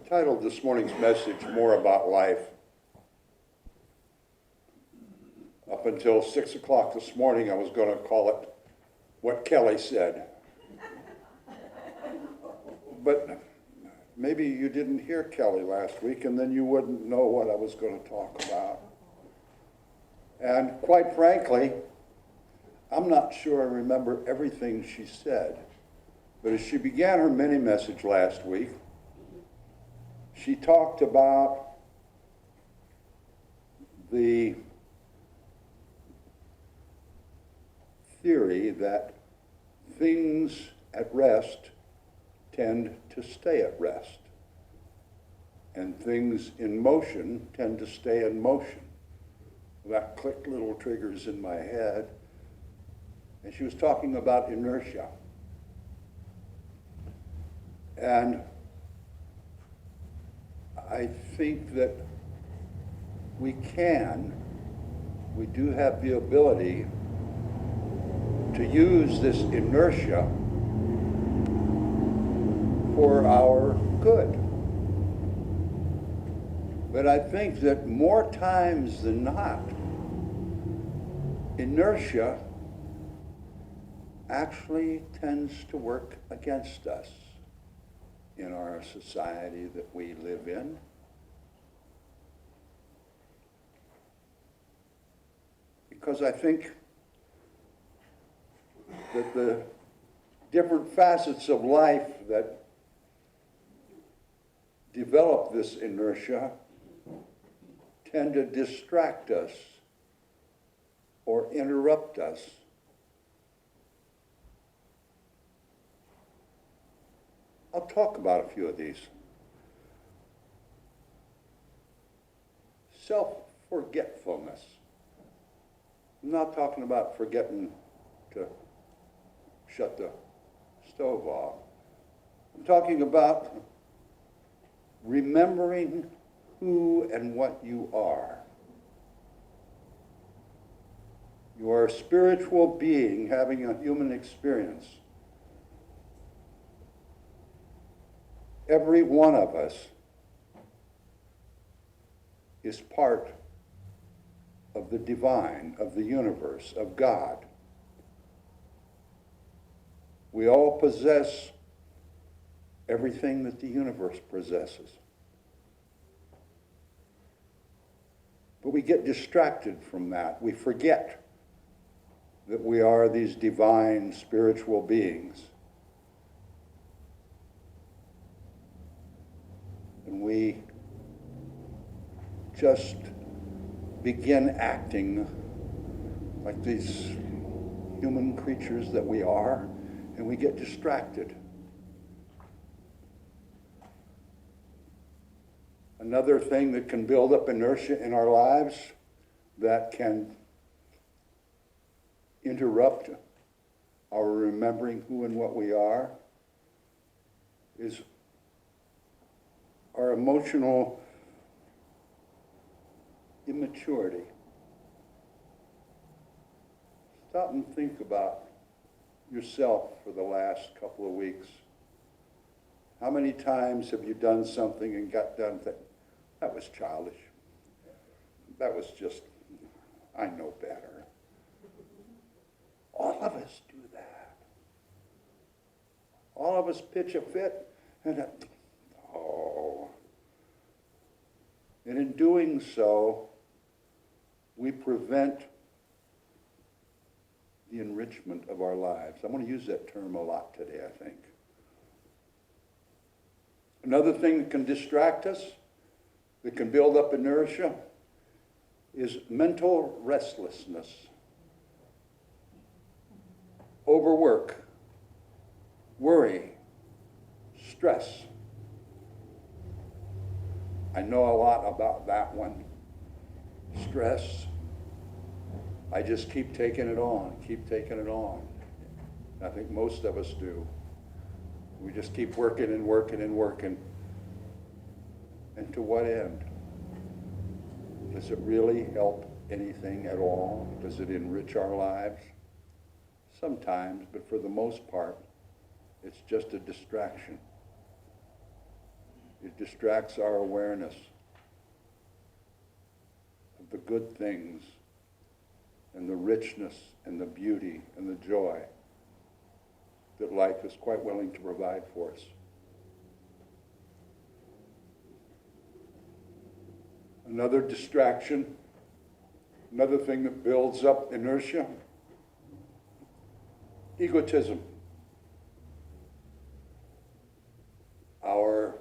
titled this morning's message, More About Life. Up until 6 o'clock this morning, I was going to call it What Kelly Said. But maybe you didn't hear Kelly last week, and then you wouldn't know what I was going to talk about. And quite frankly, I'm not sure I remember everything she said. But as she began her mini message last week, she talked about the theory that things at rest tend to stay at rest, and things in motion tend to stay in motion. That clicked little triggers in my head, and she was talking about inertia. And I think that we do have the ability to use this inertia for our good. But I think that more times than not, inertia actually tends to work against us in our society that we live in. Because I think that the different facets of life that develop this inertia tend to distract us or interrupt us. I'll talk about a few of these. Self-forgetfulness. I'm not talking about forgetting to shut the stove off. I'm talking about remembering who and what you are. You are a spiritual being having a human experience. Every one of us is part of the divine, of the universe, of God. We all possess everything that the universe possesses. But we get distracted from that. We forget that we are these divine spiritual beings. And we just begin acting like these human creatures that we are, and we get distracted. Another thing that can build up inertia in our lives that can interrupt our remembering who and what we are is our emotional immaturity. Stop and think about yourself for the last couple of weeks. How many times have you done something and got done thinking, that was childish. That was just, I know better. All of us do that. All of us pitch a fit and And in doing so, we prevent the enrichment of our lives. I'm going to use that term a lot today, I think. Another thing that can distract us, that can build up inertia, is mental restlessness. Overwork, worry, stress. I know a lot about that one. Stress. I just keep taking it on, keep taking it on. I think most of us do. We just keep working and working and working. And to what end? Does it really help anything at all? Does it enrich our lives? Sometimes, but for the most part, it's just a distraction. It distracts our awareness of the good things and the richness and the beauty and the joy that life is quite willing to provide for us. Another distraction, another thing that builds up inertia, egotism. Our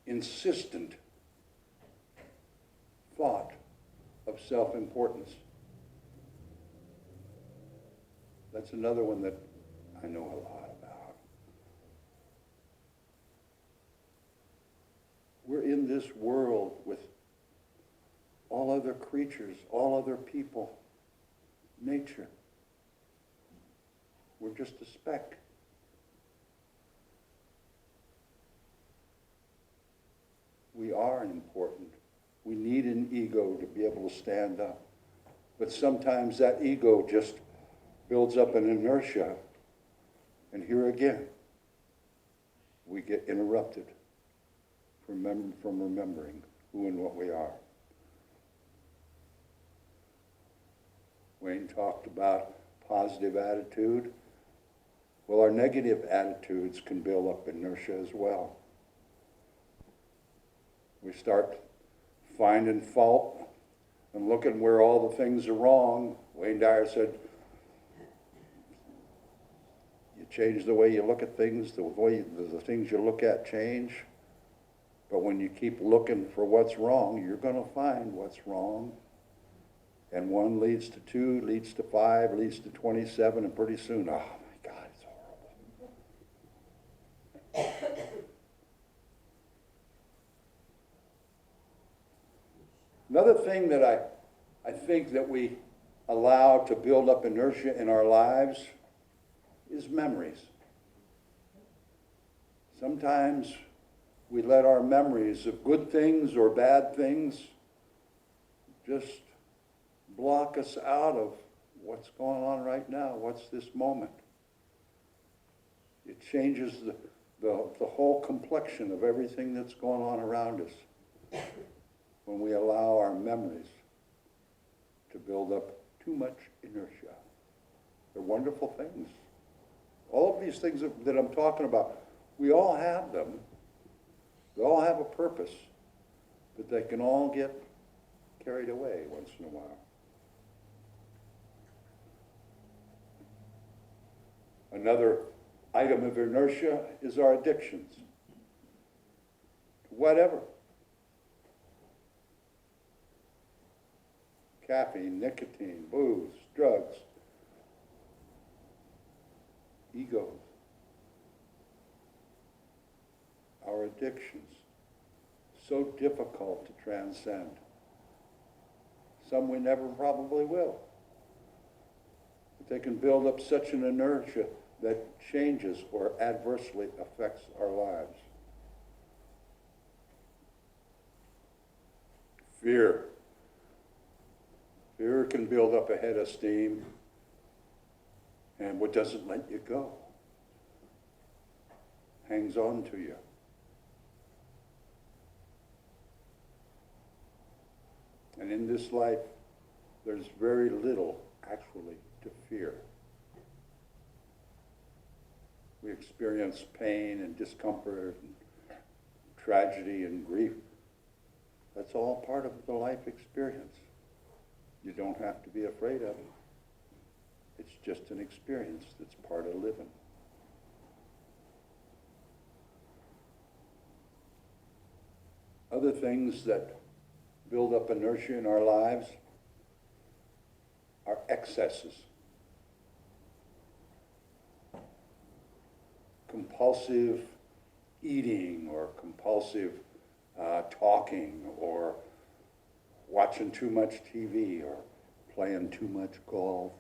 insistent thought of self-importance. That's another one that I know a lot about. We're in this world with all other creatures, all other people, nature. We're just a speck. We are important. We need an ego to be able to stand up. But sometimes that ego just builds up an inertia. And here again, we get interrupted from remembering who and what we are. Wayne talked about positive attitude. Well, our negative attitudes can build up inertia as well. We start finding fault and looking where all the things are wrong. Wayne Dyer said, you change the way you look at things, the things you look at change. But when you keep looking for what's wrong, you're going to find what's wrong. And 1 leads to 2, leads to 5, leads to 27, and pretty soon, oh my God, it's horrible. Another thing that I think that we allow to build up inertia in our lives is memories. Sometimes we let our memories of good things or bad things just block us out of what's going on right now, what's this moment. It changes the whole complexion of everything that's going on around us when we allow our memories to build up too much inertia. They're wonderful things. All of these things that I'm talking about, we all have them. They all have a purpose, but they can all get carried away once in a while. Another item of inertia is our addictions. Whatever. Caffeine, nicotine, booze, drugs, egos. Our addictions, so difficult to transcend. Some we never probably will. But they can build up such an inertia that changes or adversely affects our lives. Fear. Fear can build up a head of steam, and what doesn't let you go hangs on to you. And in this life, there's very little actually to fear. We experience pain and discomfort and tragedy and grief. That's all part of the life experience. You don't have to be afraid of it. It's just an experience that's part of living. Other things that build up inertia in our lives are excesses. Compulsive eating or compulsive talking or watching too much TV or playing too much golf.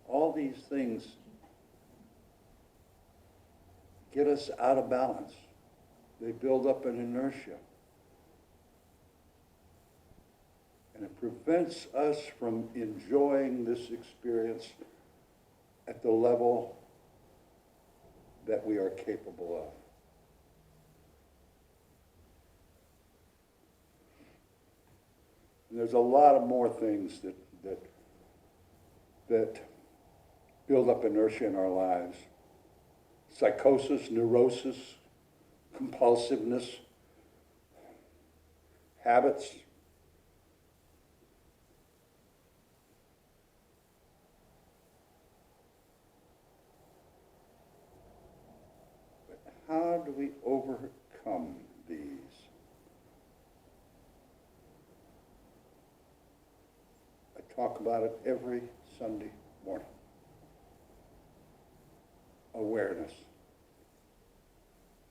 All these things get us out of balance. They build up an inertia. And it prevents us from enjoying this experience at the level that we are capable of. And there's a lot of more things that build up inertia in our lives. Psychosis, neurosis, compulsiveness, habits. But how do we overcome these? I talk about it every Sunday morning. Awareness.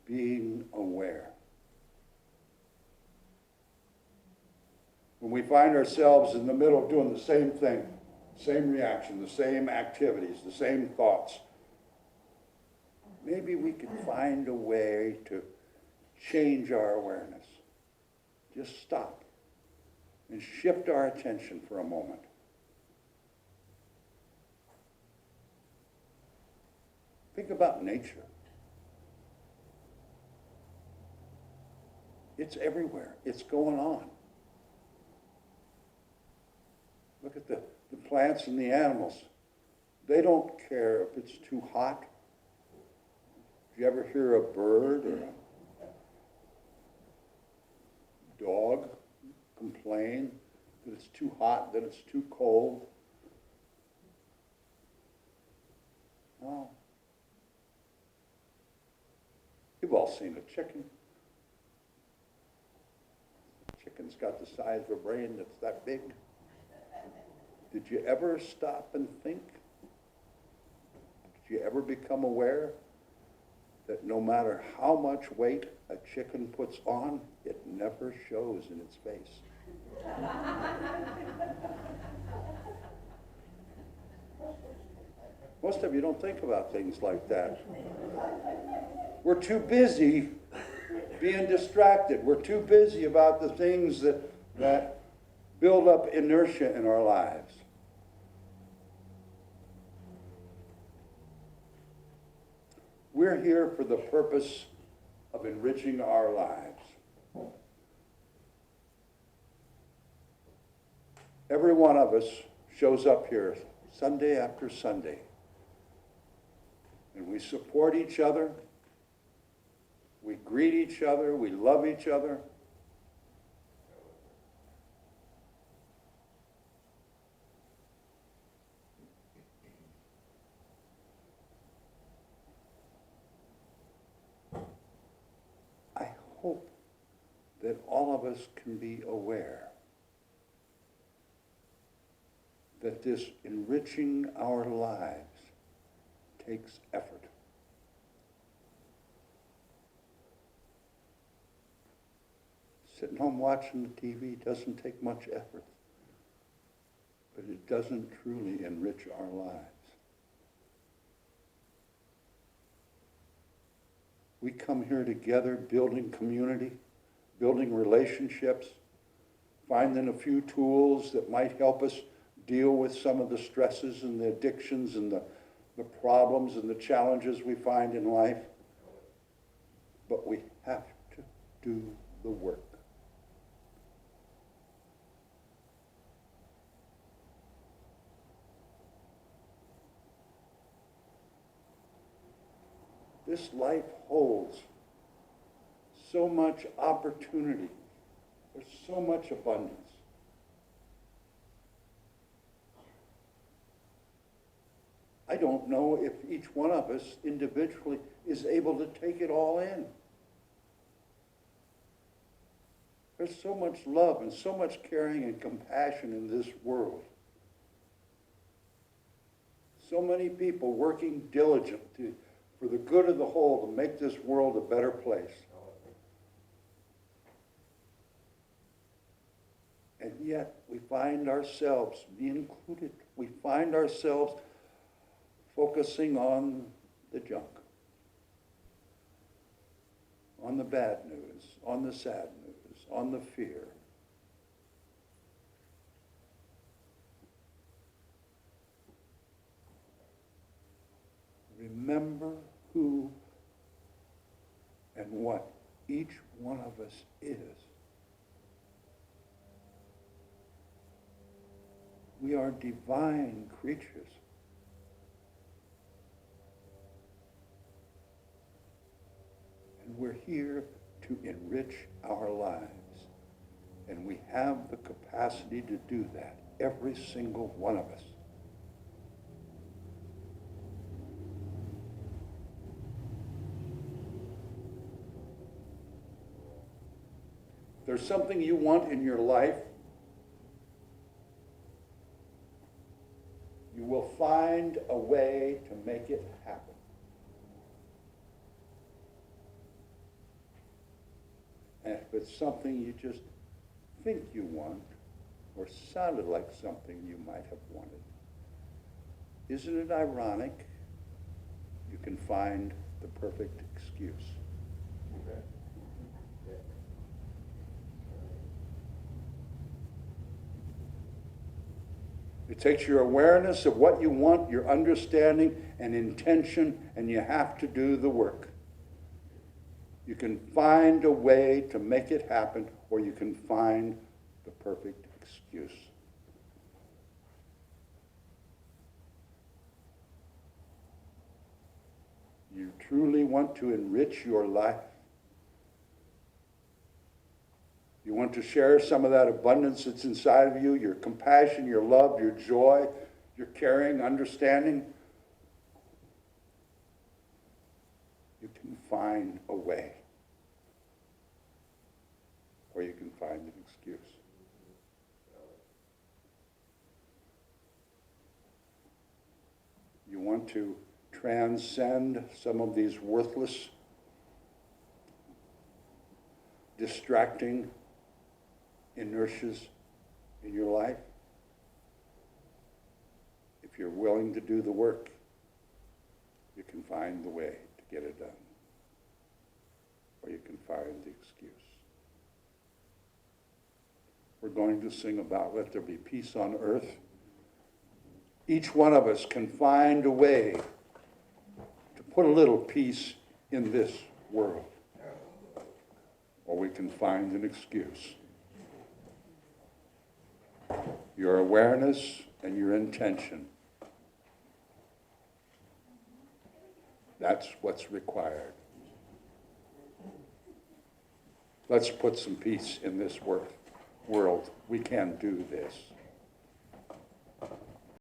Being aware. When we find ourselves in the middle of doing the same thing, same reaction, the same activities, the same thoughts, maybe we can find a way to change our awareness. Just stop and shift our attention for a moment. Think about nature. It's everywhere. It's going on. Look at the plants and the animals. They don't care if it's too hot. Do you ever hear a bird or a dog complain that it's too hot, that it's too cold? No. You've all seen a chicken. Chicken's got the size of a brain that's that big. Did you ever stop and think? Did you ever become aware that no matter how much weight a chicken puts on, it never shows in its face? Most of you don't think about things like that. We're too busy being distracted. We're too busy about the things that build up inertia in our lives. We're here for the purpose of enriching our lives. Every one of us shows up here Sunday after Sunday, and we support each other. We greet each other, we love each other. I hope that all of us can be aware that this enriching our lives takes effort. Sitting home watching the TV doesn't take much effort, but it doesn't truly enrich our lives. We come here together building community, building relationships, finding a few tools that might help us deal with some of the stresses and the addictions and the problems and the challenges we find in life. But we have to do the work. This life holds so much opportunity. There's so much abundance. I don't know if each one of us individually is able to take it all in. There's so much love and so much caring and compassion in this world. So many people working diligently for the good of the whole to make this world a better place. And yet we find ourselves, me included, we find ourselves focusing on the junk, on the bad news, on the sad news, on the fear. Remember who and what each one of us is. We are divine creatures. And we're here to enrich our lives. And we have the capacity to do that, every single one of us. If there's something you want in your life, you will find a way to make it happen. And if it's something you just think you want, or sounded like something you might have wanted, isn't it ironic? You can find the perfect excuse. It takes your awareness of what you want, your understanding and intention, and you have to do the work. You can find a way to make it happen, or you can find the perfect excuse. You truly want to enrich your life. You want to share some of that abundance that's inside of you, your compassion, your love, your joy, your caring, understanding. You can find a way. Or you can find an excuse. You want to transcend some of these worthless, distracting inertias in your life. If you're willing to do the work, you can find the way to get it done. Or you can find the excuse. We're going to sing about let there be peace on earth. Each one of us can find a way to put a little peace in this world. Or we can find an excuse. Your awareness and your intention. That's what's required. Let's put some peace in this world. We can do this.